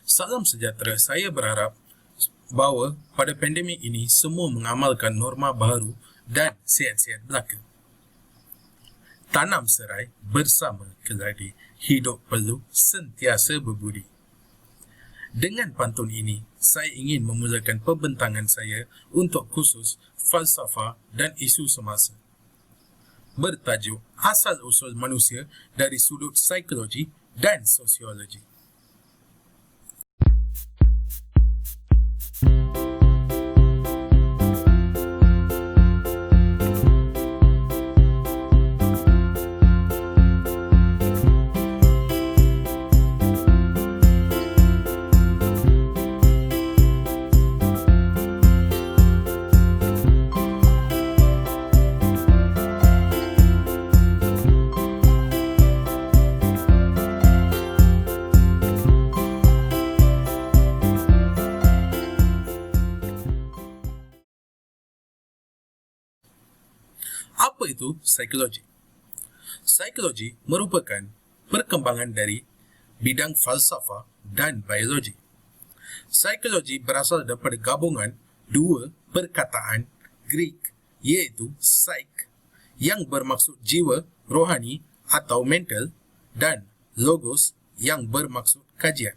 Salam sejahtera, saya berharap bahawa pada pandemik ini semua mengamalkan norma baharu dan sihat-sihat belaka. Tanam serai bersama keladi, hidup perlu sentiasa berbudi. Dengan pantun ini, saya ingin memulakan pembentangan saya untuk khusus falsafah dan isu semasa. Bertajuk Asal-usul manusia dari sudut psikologi dan sosiologi. Apa itu psikologi? Psikologi merupakan perkembangan dari bidang falsafah dan biologi. Psikologi berasal daripada gabungan dua perkataan Greek iaitu psyche yang bermaksud jiwa, rohani atau mental dan logos yang bermaksud kajian.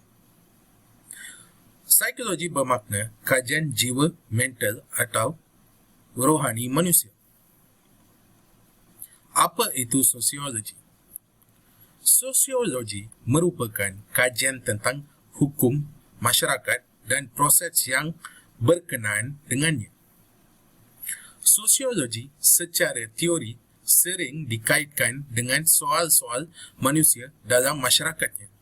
Psikologi bermakna kajian jiwa, mental atau rohani manusia. Apa itu sosiologi? Sosiologi merupakan kajian tentang hukum, masyarakat dan proses yang berkenaan dengannya. Sosiologi secara teori sering dikaitkan dengan soal-soal manusia dalam masyarakatnya.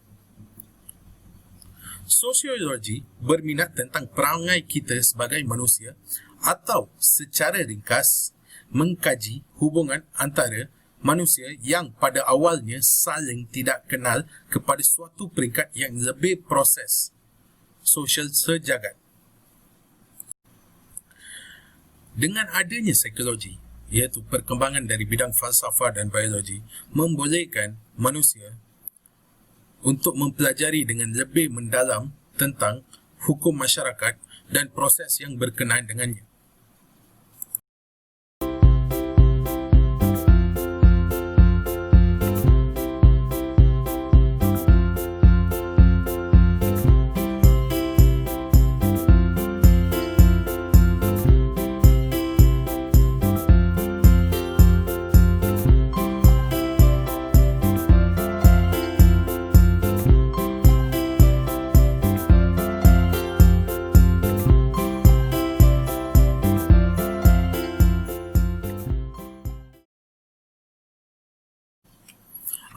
Sosiologi berminat tentang perangai kita sebagai manusia atau secara ringkas mengkaji hubungan antara manusia yang pada awalnya saling tidak kenal kepada suatu peringkat yang lebih proses sosial sejagat. Dengan adanya psikologi, iaitu perkembangan dari bidang falsafah dan biologi, membolehkan manusia untuk mempelajari dengan lebih mendalam tentang hukum masyarakat dan proses yang berkenaan dengannya.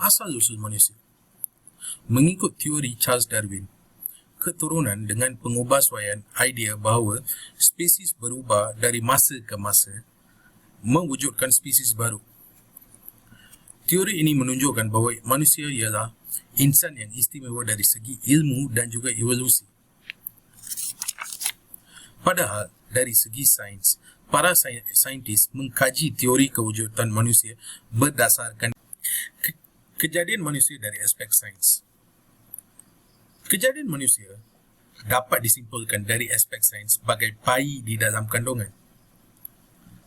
Asal-usul manusia. Mengikut teori Charles Darwin, keturunan dengan pengubahsuaian idea bahawa spesies berubah dari masa ke masa mewujudkan spesies baru. Teori ini menunjukkan bahawa manusia ialah insan yang istimewa dari segi ilmu dan juga evolusi. Padahal dari segi sains, para saintis mengkaji teori kewujudan manusia berdasarkan kejadian manusia dari aspek sains. Kejadian manusia dapat disimpulkan dari aspek sains sebagai bayi di dalam kandungan.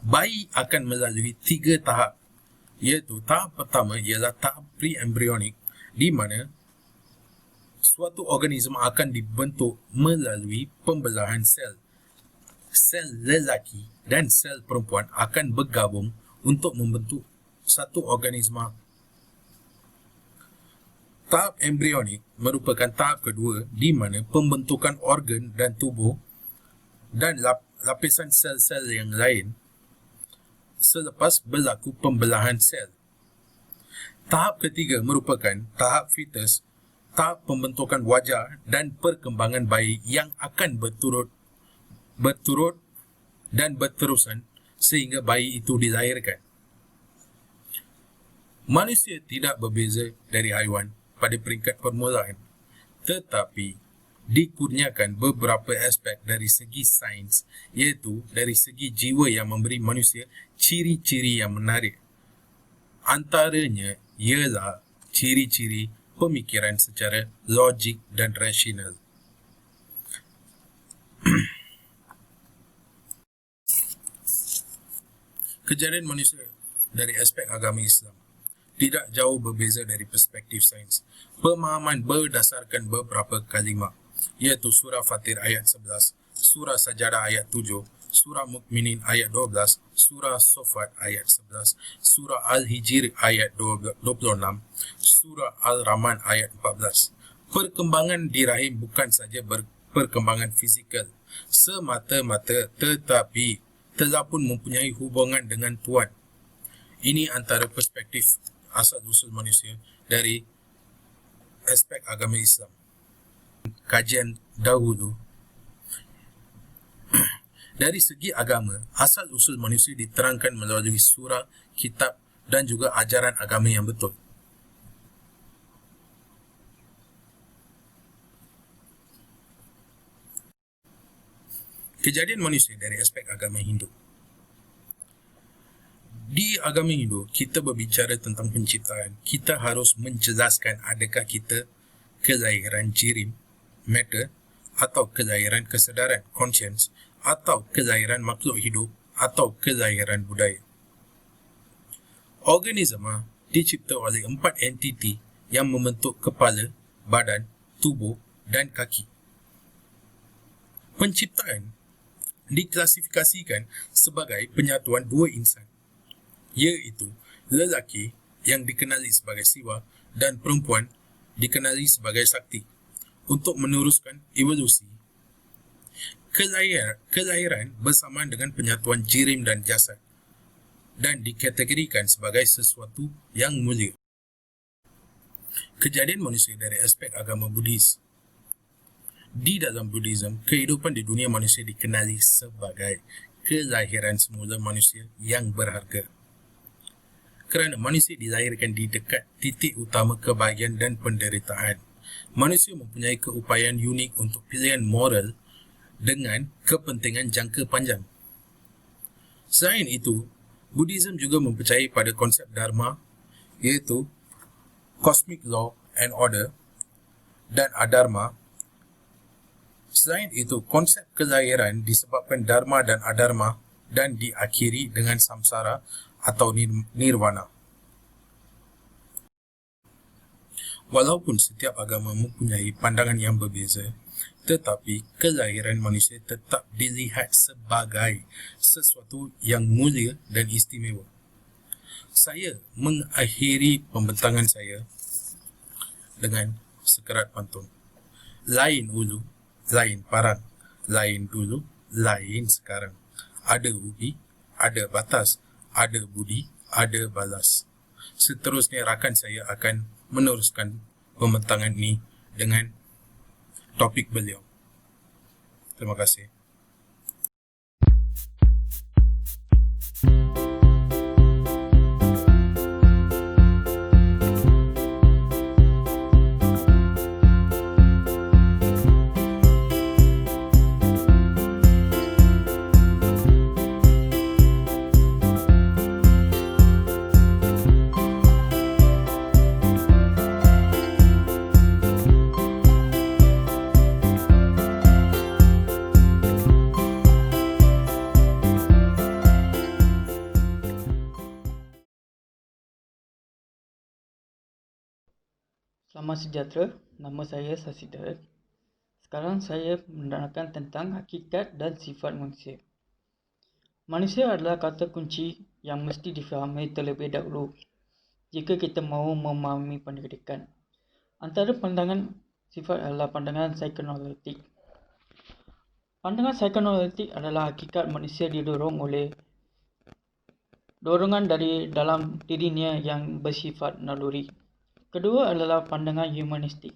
Bayi akan melalui 3 tahap, iaitu tahap pertama ialah tahap pre-embryonik, di mana suatu organisma akan dibentuk melalui pembelahan sel. Sel lelaki dan sel perempuan akan bergabung untuk membentuk satu organisma. Tahap embryonik merupakan tahap kedua di mana pembentukan organ dan tubuh dan lapisan sel-sel yang lain selepas berlaku pembelahan sel. Tahap ketiga merupakan tahap fetus, tahap pembentukan wajah dan perkembangan bayi yang akan berturut dan berterusan sehingga bayi itu dilahirkan. Manusia tidak berbeza dari haiwan pada peringkat permulaan, tetapi dikurniakan beberapa aspek dari segi sains, iaitu dari segi jiwa yang memberi manusia ciri-ciri yang menarik. Antaranya ialah ciri-ciri pemikiran secara logik dan rasional. Kejadian manusia dari aspek agama Islam tidak jauh berbeza dari perspektif sains. Pemahaman berdasarkan beberapa kalimah, iaitu surah Fatir ayat 11, surah Sajadah ayat 7, surah Mukminin ayat 12, surah Sofat ayat 11, surah Al-Hijr ayat 26, surah Al-Rahman ayat 14. Perkembangan di rahim bukan saja perkembangan fizikal semata-mata, tetapi telah pun mempunyai hubungan dengan Tuhan. Ini antara perspektif asal-usul manusia dari aspek agama Islam. Kajian dahulu, dari segi agama, asal-usul manusia diterangkan melalui surah, kitab dan juga ajaran agama yang betul. Kejadian manusia dari aspek agama Hindu. Di agama Hindu, kita berbicara tentang penciptaan. Kita harus menjelaskan adakah kita kelahiran jirim, matter, atau kelahiran kesedaran, conscience, atau kelahiran makhluk hidup, atau kelahiran budaya. Organisma dicipta oleh 4 entiti yang membentuk kepala, badan, tubuh, dan kaki. Penciptaan diklasifikasikan sebagai penyatuan dua insan, iaitu lelaki yang dikenali sebagai Siwa dan perempuan dikenali sebagai Sakti untuk meneruskan evolusi. Kelahiran bersamaan dengan penyatuan jirim dan jasad dan dikategorikan sebagai sesuatu yang mulia. Kejadian manusia dari aspek agama Buddhis. Di dalam Buddhism, kehidupan di dunia manusia dikenali sebagai kelahiran semula manusia yang berharga. Kerana manusia dilahirkan di dekat titik utama kebahagiaan dan penderitaan, manusia mempunyai keupayaan unik untuk pilihan moral dengan kepentingan jangka panjang. Selain itu, Buddhism juga mempercayai pada konsep Dharma, iaitu Cosmic Law and Order, dan Adharma. Selain itu, konsep kelahiran disebabkan Dharma dan Adharma dan diakhiri dengan samsara atau nirvana. Walaupun setiap agama mempunyai pandangan yang berbeza, tetapi kelahiran manusia tetap dilihat sebagai sesuatu yang mulia dan istimewa. Saya mengakhiri pembentangan saya dengan sekerat pantun. Lain ulu, lain parang, lain dulu, lain sekarang. Ada ubi, ada batas, ada budi, ada balas. Seterusnya rakan saya akan meneruskan pembentangan ini dengan topik beliau. Terima kasih. Selamat sejahtera, nama saya Sasidar. Sekarang saya menerangkan tentang hakikat dan sifat manusia. Manusia adalah kata kunci yang mesti difahami terlebih dahulu jika kita mahu memahami pendidikan. Antara pandangan sifat adalah pandangan psikoanalitik. Pandangan psikoanalitik adalah hakikat manusia didorong oleh dorongan dari dalam dirinya yang bersifat naluri. Kedua adalah pandangan humanistik.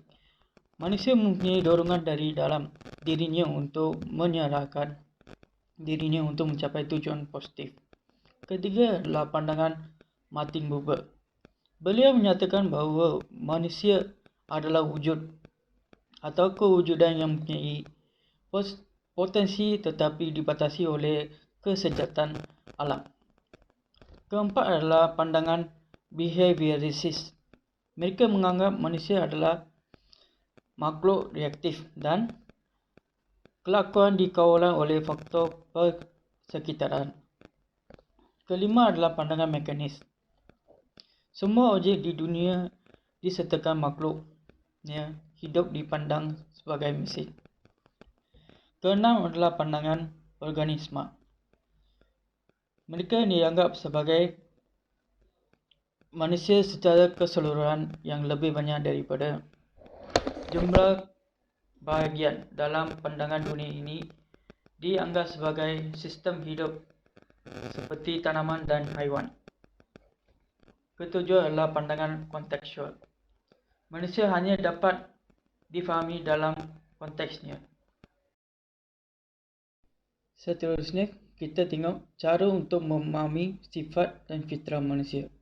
Manusia mempunyai dorongan dari dalam dirinya untuk menyerahkan dirinya untuk mencapai tujuan positif. Ketiga adalah pandangan Martin Buber. Beliau menyatakan bahawa manusia adalah wujud atau kewujudan yang mempunyai potensi tetapi dibatasi oleh kesejahteraan alam. Keempat adalah pandangan behaviorist. Mereka menganggap manusia adalah makhluk reaktif dan kelakuan dikawal oleh faktor persekitaran. Kelima adalah pandangan mekanis. Semua objek di dunia disertakan makhluknya hidup dipandang sebagai mesin. Keenam adalah pandangan organisma. Mereka dianggap sebagai manusia secara keseluruhan yang lebih banyak daripada jumlah bahagian dalam pandangan dunia ini dianggap sebagai sistem hidup seperti tanaman dan haiwan. Ketujuh adalah pandangan kontekstual. Manusia hanya dapat difahami dalam konteksnya. Seterusnya, kita tengok cara untuk memahami sifat dan fitrah manusia.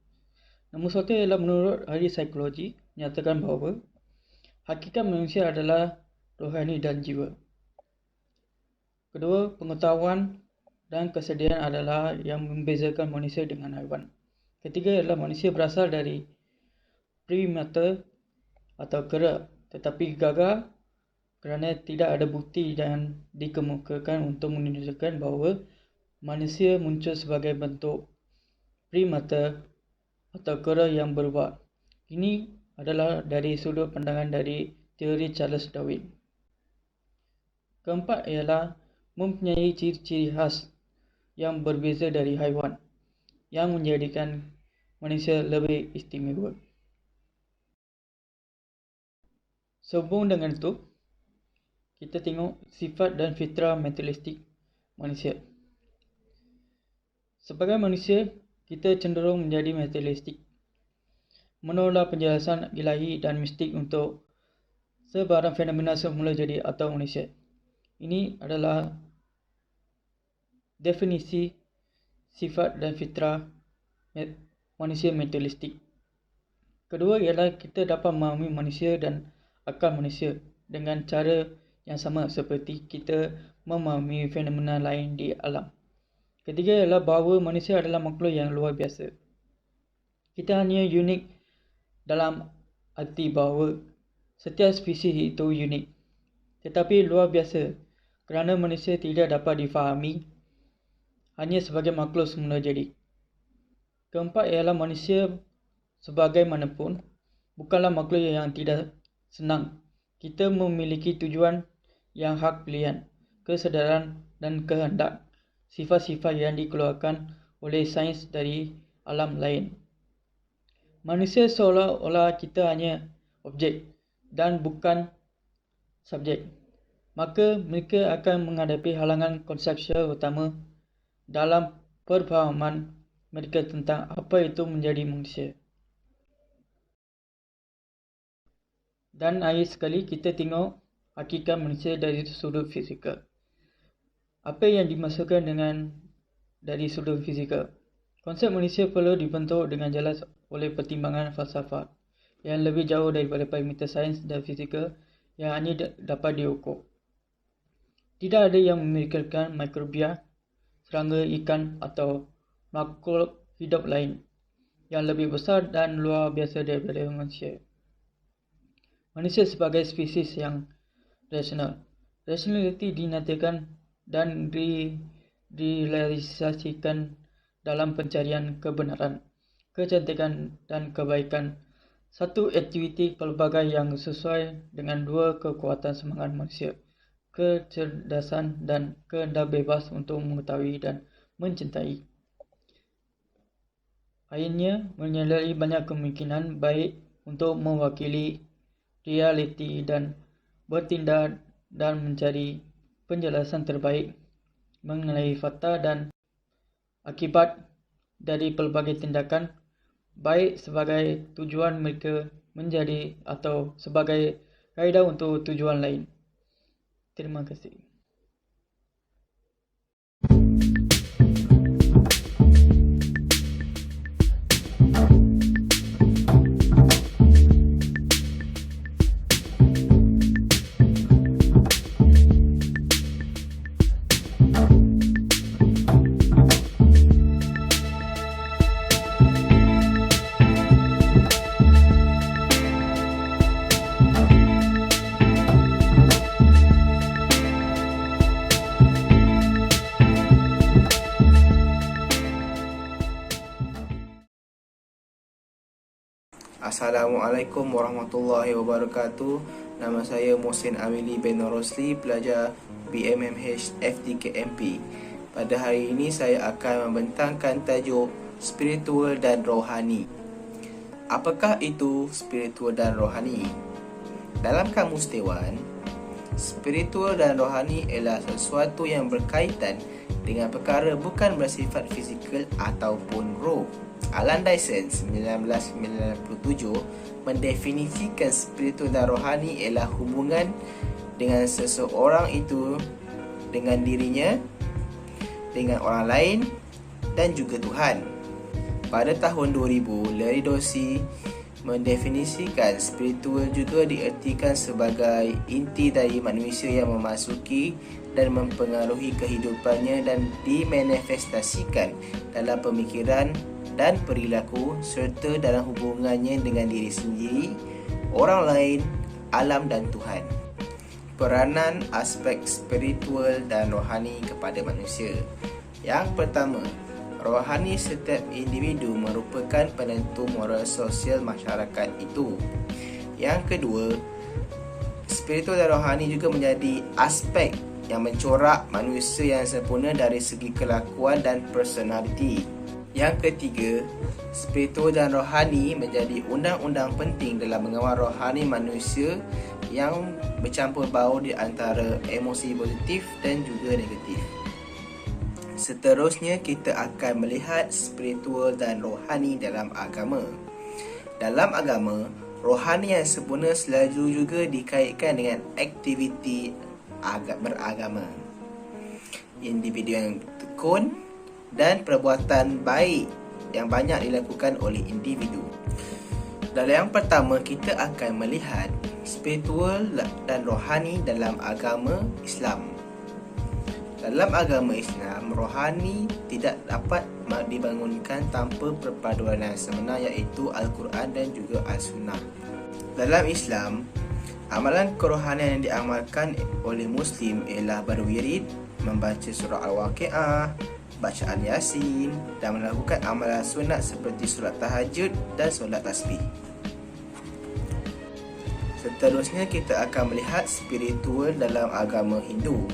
Nombor satu ialah menurut ahli psikologi menyatakan bahawa hakikat manusia adalah rohani dan jiwa. Kedua, pengetahuan dan kesediaan adalah yang membezakan manusia dengan haiwan. Ketiga adalah manusia berasal dari primata atau kera, tetapi gagal kerana tidak ada bukti dan dikemukakan untuk menunjukkan bahawa manusia muncul sebagai bentuk primata atau kera yang berubat. Ini adalah dari sudut pandangan dari teori Charles Darwin. Keempat ialah mempunyai ciri-ciri khas yang berbeza dari haiwan yang menjadikan manusia lebih istimewa. Sambung dengan itu, kita tengok sifat dan fitrah mentalistik manusia. Sebagai manusia, kita cenderung menjadi mentalistik, menolak penjelasan ilahi dan mistik untuk sebarang fenomena semula jadi atau manusia. Ini adalah definisi sifat dan fitrah manusia mentalistik. Kedua ialah kita dapat memahami manusia dan akal manusia dengan cara yang sama seperti kita memahami fenomena lain di alam. Ketiga ialah bahawa manusia adalah makhluk yang luar biasa. Kita hanya unik dalam arti bahawa setiap spesies itu unik, tetapi luar biasa kerana manusia tidak dapat difahami hanya sebagai makhluk semula jadi. Keempat ialah manusia sebagaimanapun bukanlah makhluk yang tidak senang. Kita memiliki tujuan yang hak pilihan, kesedaran dan kehendak, sifat-sifat yang dikeluarkan oleh sains dari alam lain. Manusia seolah-olah kita hanya objek dan bukan subjek. Maka mereka akan menghadapi halangan konseptual utama dalam perfahaman mereka tentang apa itu menjadi manusia. Dan akhir sekali kita tengok hakikat manusia dari sudut fizikal. Apa yang dimaksudkan dengan dari sudut fizikal? Konsep manusia perlu dibentuk dengan jelas oleh pertimbangan falsafah yang lebih jauh daripada parameter sains dan fizikal yang hanya dapat diukur. Tidak ada yang memikirkan mikrobia, serangga, ikan atau makhluk hidup lain yang lebih besar dan luar biasa daripada manusia. Manusia sebagai spesies yang rasional. Rationality dinantikan dan direalisasikan dalam pencarian kebenaran, kecantikan dan kebaikan. Satu aktiviti pelbagai yang sesuai dengan dua kekuatan semangat manusia, kecerdasan dan kehendak bebas untuk mengetahui dan mencintai. Akhirnya, menyadari banyak kemungkinan baik untuk mewakili realiti dan bertindak dan mencari penjelasan terbaik mengenai fakta dan akibat dari pelbagai tindakan, baik sebagai tujuan mereka menjadi atau sebagai kaedah untuk tujuan lain. Terima kasih. Assalamualaikum warahmatullahi wabarakatuh. Nama saya Mohsin Amili bin Rosli, pelajar BMMH FDKMP. Pada hari ini saya akan membentangkan tajuk spiritual dan rohani. Apakah itu spiritual dan rohani? Dalam Kamus Dewan, spiritual dan rohani ialah sesuatu yang berkaitan dengan perkara bukan bersifat fizikal ataupun roh. Alan Dyson 1997 mendefinisikan spiritual dan rohani ialah hubungan dengan seseorang itu dengan dirinya, dengan orang lain dan juga Tuhan. Pada tahun 2000, Larry Dorsey mendefinisikan spiritual juga diertikan sebagai inti dari manusia yang memasuki dan mempengaruhi kehidupannya dan dimanifestasikan dalam pemikiran dan perilaku serta dalam hubungannya dengan diri sendiri, orang lain, alam dan Tuhan. Peranan aspek spiritual dan rohani kepada manusia. Yang pertama, rohani setiap individu merupakan penentu moral sosial masyarakat itu. Yang kedua, spiritual dan rohani juga menjadi aspek yang mencorak manusia yang sempurna dari segi kelakuan dan personaliti. Yang ketiga, spiritual dan rohani menjadi undang-undang penting dalam mengawal rohani manusia yang bercampur baur di antara emosi positif dan juga negatif. Seterusnya, kita akan melihat spiritual dan rohani dalam agama. Dalam agama, rohani yang sempurna selalu juga dikaitkan dengan aktiviti beragama. Individu yang tekun dan perbuatan baik yang banyak dilakukan oleh individu. Dalam yang pertama, kita akan melihat spiritual dan rohani dalam agama Islam. Dalam agama Islam, rohani tidak dapat dibangunkan tanpa perpaduan yang sebenar, iaitu Al-Quran dan juga As-Sunnah. Dalam Islam, amalan kerohanian yang diamalkan oleh Muslim ialah berwirid, membaca surah Al-Waqi'ah, bacaan Yasin dan melakukan amalan sunat seperti solat tahajud dan solat tasbih. Seterusnya, kita akan melihat spiritual dalam agama Hindu.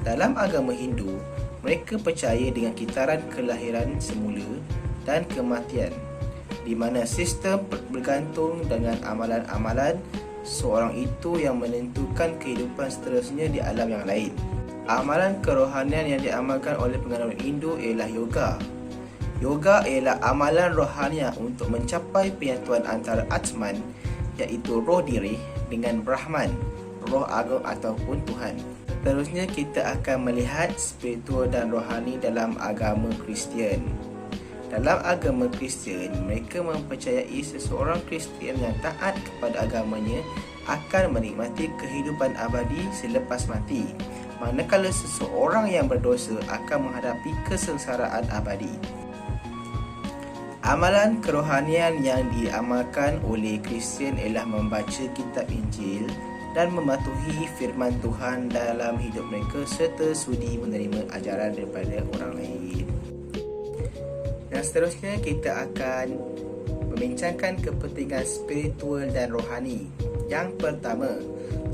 Dalam agama Hindu, mereka percaya dengan kitaran kelahiran semula dan kematian, di mana sistem bergantung dengan amalan-amalan seorang itu yang menentukan kehidupan seterusnya di alam yang lain. Amalan kerohanian yang diamalkan oleh penganut Hindu ialah yoga. Yoga ialah amalan rohaniah untuk mencapai penyatuan antara Atman, iaitu roh diri, dengan Brahman, roh agung ataupun Tuhan. Seterusnya, kita akan melihat spiritual dan rohani dalam agama Kristian. Dalam agama Kristian, mereka mempercayai seseorang Kristian yang taat kepada agamanya akan menikmati kehidupan abadi selepas mati, manakala seseorang yang berdosa akan menghadapi kesengsaraan abadi. Amalan kerohanian yang diamalkan oleh Kristian ialah membaca kitab Injil dan mematuhi firman Tuhan dalam hidup mereka serta sudi menerima ajaran daripada orang lain. Dan seterusnya, kita akan membincangkan kepentingan spiritual dan rohani. Yang pertama,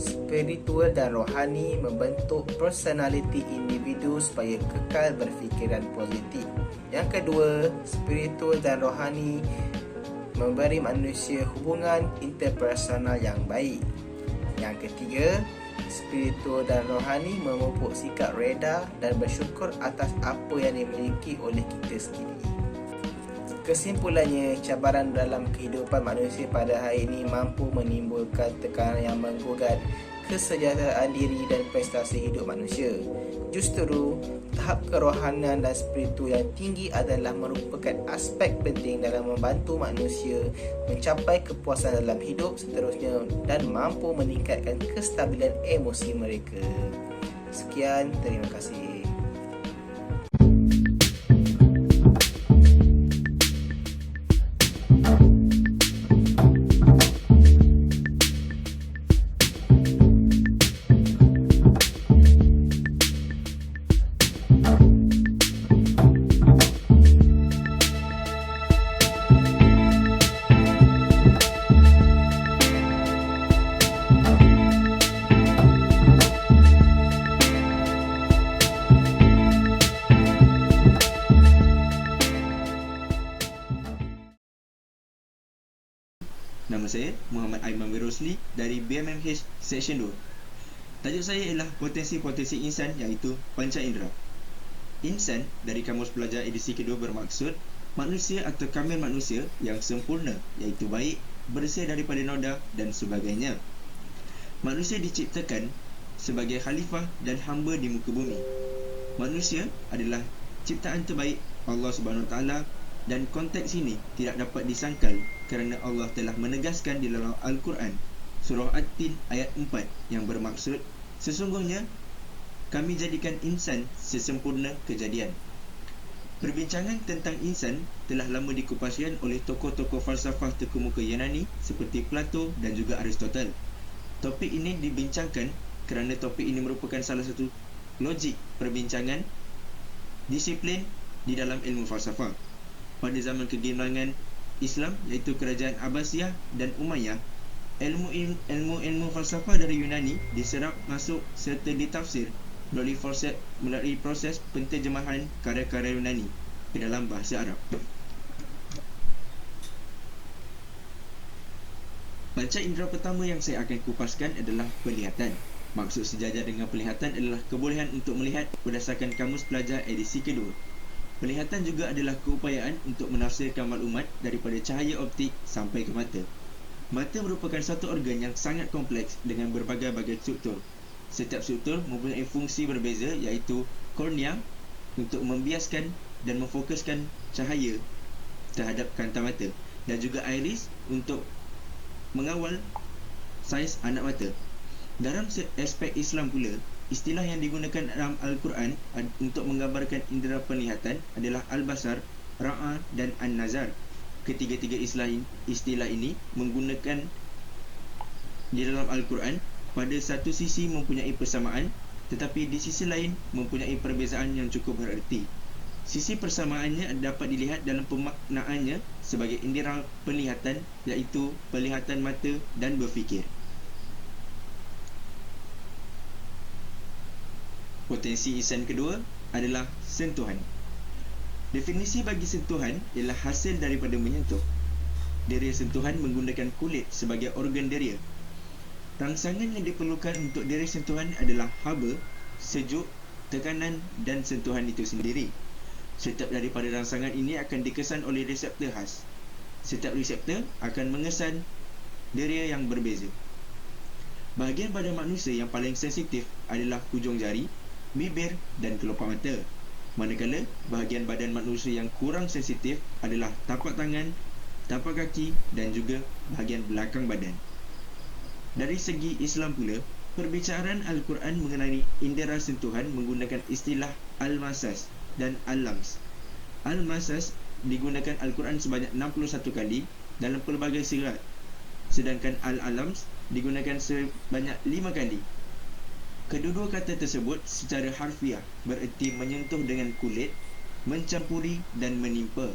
spiritual dan rohani membentuk personaliti individu supaya kekal berfikiran positif. Yang kedua, spiritual dan rohani memberi manusia hubungan interpersonal yang baik. Yang ketiga, spiritual dan rohani memupuk sikap reda dan bersyukur atas apa yang dimiliki oleh kita sendiri. Kesimpulannya, cabaran dalam kehidupan manusia pada hari ini mampu menimbulkan tekanan yang menggugat kesejahteraan diri dan prestasi hidup manusia. Justru, tahap kerohanian dan spiritual yang tinggi adalah merupakan aspek penting dalam membantu manusia mencapai kepuasan dalam hidup seterusnya dan mampu meningkatkan kestabilan emosi mereka. Sekian, terima kasih. Nama saya Muhammad Aiman Wirosli dari BMMH Section 2. Tajuk saya ialah potensi-potensi insan iaitu panca indera. Insan dari Kamus Pelajar edisi kedua bermaksud manusia atau kamil manusia yang sempurna iaitu baik, bersih daripada noda dan sebagainya. Manusia diciptakan sebagai khalifah dan hamba di muka bumi. Manusia adalah ciptaan terbaik Allah Subhanahu Wa Taala dan konteks ini tidak dapat disangkal kerana Allah telah menegaskan di dalam Al-Quran surah At-Tin ayat 4 yang bermaksud sesungguhnya kami jadikan insan sesempurna kejadian. Perbincangan tentang insan telah lama dikupaskan oleh tokoh-tokoh falsafah terkemuka Yunani seperti Plato dan juga Aristotle. Topik ini dibincangkan kerana topik ini merupakan salah satu logik perbincangan disiplin di dalam ilmu falsafah. Pada zaman kegemilangan Islam iaitu kerajaan Abbasiyah dan Umayyah, ilmu falsafah dari Yunani diserap masuk serta ditafsir melalui proses penterjemahan karya-karya Yunani ke dalam bahasa Arab. Panca indera pertama yang saya akan kupaskan adalah penglihatan. Maksud sejajar dengan penglihatan adalah kebolehan untuk melihat berdasarkan Kamus Pelajar edisi kedua. Penglihatan juga adalah keupayaan untuk menafsirkan maklumat daripada cahaya optik sampai ke mata. Mata merupakan satu organ yang sangat kompleks dengan berbagai-bagai struktur. Setiap struktur mempunyai fungsi berbeza iaitu kornea untuk membiaskan dan memfokuskan cahaya terhadap kanta mata dan juga iris untuk mengawal saiz anak mata. Dalam aspek Islam pula, istilah yang digunakan dalam Al-Quran untuk menggambarkan indera penglihatan adalah Al-Basar, Ra'a dan An-Nazar. Ketiga-tiga istilah ini menggunakan di dalam Al-Quran pada satu sisi mempunyai persamaan tetapi di sisi lain mempunyai perbezaan yang cukup bererti. Sisi persamaannya dapat dilihat dalam pemaknaannya sebagai indera penglihatan iaitu penglihatan mata dan berfikir. Potensi insan kedua adalah sentuhan. Definisi bagi sentuhan ialah hasil daripada menyentuh. Deria sentuhan menggunakan kulit sebagai organ deria. Rangsangan yang diperlukan untuk deria sentuhan adalah haba, sejuk, tekanan dan sentuhan itu sendiri. Setiap daripada rangsangan ini akan dikesan oleh reseptor khas. Setiap reseptor akan mengesan deria yang berbeza. Bahagian badan manusia yang paling sensitif adalah hujung jari, bibir dan kelopak mata. Manakala bahagian badan manusia yang kurang sensitif adalah tapak tangan, tapak kaki dan juga bahagian belakang badan. Dari segi Islam pula, perbicaraan Al-Quran mengenai indera sentuhan menggunakan istilah Al-Masas dan Al-Lams. Al-Masas digunakan Al-Quran sebanyak 61 kali dalam pelbagai surat, sedangkan Al-Lams digunakan sebanyak 5 kali. Kedua-dua kata tersebut secara harfiah bererti menyentuh dengan kulit, mencampuri dan menimpa.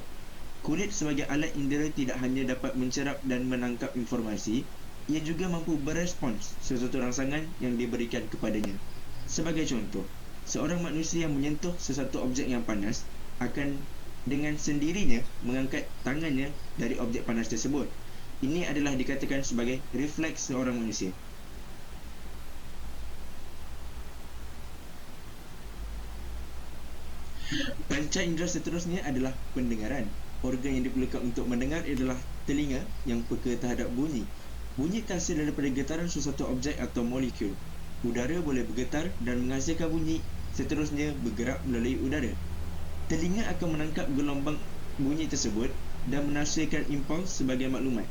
Kulit sebagai alat indera tidak hanya dapat mencerap dan menangkap informasi, ia juga mampu berespons sesuatu rangsangan yang diberikan kepadanya. Sebagai contoh, seorang manusia yang menyentuh sesuatu objek yang panas akan dengan sendirinya mengangkat tangannya dari objek panas tersebut. Ini adalah dikatakan sebagai refleks seorang manusia. Panca indera seterusnya adalah pendengaran. Organ yang diperlukan untuk mendengar adalah telinga yang peka terhadap bunyi. Bunyi terhasil daripada getaran sesuatu objek atau molekul. Udara boleh bergetar dan menghasilkan bunyi, seterusnya bergerak melalui udara. Telinga akan menangkap gelombang bunyi tersebut dan menghasilkan impuls sebagai maklumat.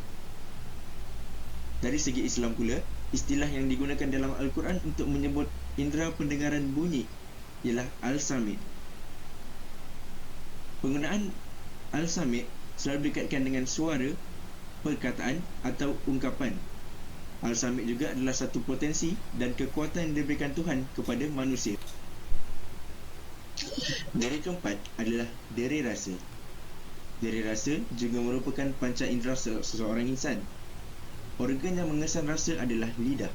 Dari segi Islam pula, istilah yang digunakan dalam Al-Quran untuk menyebut indera pendengaran bunyi ialah Al-Sami'. Penggunaan Al-Sami' selalu dikaitkan dengan suara, perkataan atau ungkapan. Al-Sami' juga adalah satu potensi dan kekuatan yang diberikan Tuhan kepada manusia. Deria keempat adalah deria rasa. Deria rasa juga merupakan panca indera seseorang insan. Organ yang mengesan rasa adalah lidah,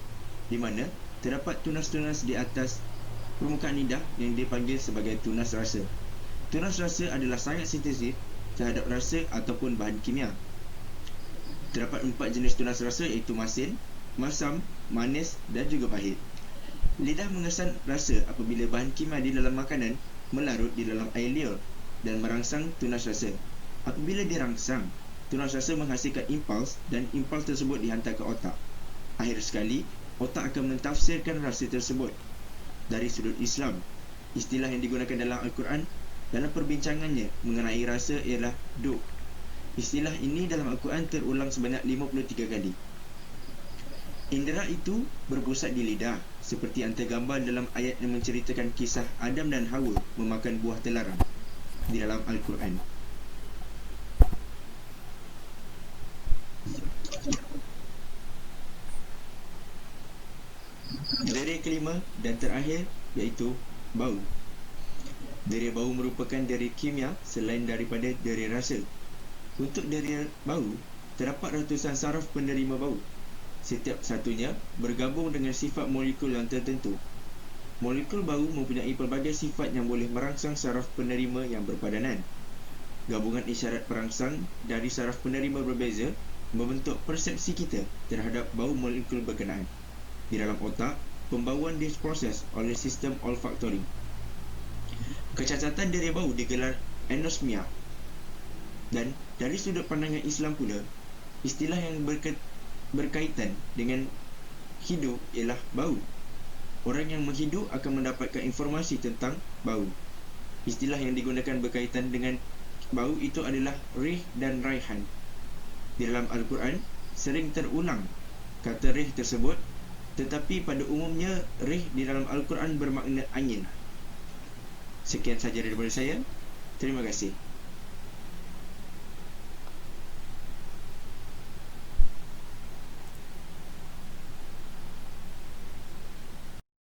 di mana terdapat tunas-tunas di atas permukaan lidah yang dipanggil sebagai tunas rasa. Tunas rasa adalah sangat sensitif terhadap rasa ataupun bahan kimia. Terdapat 4 jenis tunas rasa iaitu masin, masam, manis dan juga pahit. Lidah mengesan rasa apabila bahan kimia di dalam makanan melarut di dalam air liur dan merangsang tunas rasa. Apabila dirangsang, tunas rasa menghasilkan impuls dan impuls tersebut dihantar ke otak. Akhir sekali, otak akan mentafsirkan rasa tersebut. Dari sudut Islam, istilah yang digunakan dalam Al-Quran dalam perbincangannya mengenai rasa ialah duq. Istilah ini dalam Al-Quran terulang sebanyak 53 kali. Indera itu berpusat di lidah, seperti antara gambar dalam ayat yang menceritakan kisah Adam dan Hawa memakan buah terlarang di dalam Al-Quran. Dera kelima dan terakhir iaitu bau. Dera bau merupakan dera kimia selain daripada dera rasa. Untuk dera bau, terdapat ratusan saraf penerima bau. Setiap satunya bergabung dengan sifat molekul yang tertentu. Molekul bau mempunyai pelbagai sifat yang boleh merangsang saraf penerima yang berpadanan. Gabungan isyarat perangsang dari saraf penerima berbeza membentuk persepsi kita terhadap bau molekul berkenaan. Di dalam otak, pembauan diproses oleh sistem olfaktori. Kecacatan dera bau digelar anosmia. Dan dari sudut pandangan Islam pula, istilah yang berkaitan dengan hidup ialah bau. Orang yang menghidup akan mendapatkan informasi tentang bau. Istilah yang digunakan berkaitan dengan bau itu adalah rih dan raihan. Di dalam Al-Quran, sering terulang kata rih tersebut, tetapi pada umumnya rih di dalam Al-Quran bermakna angin. Sekian sahaja daripada saya. Terima kasih.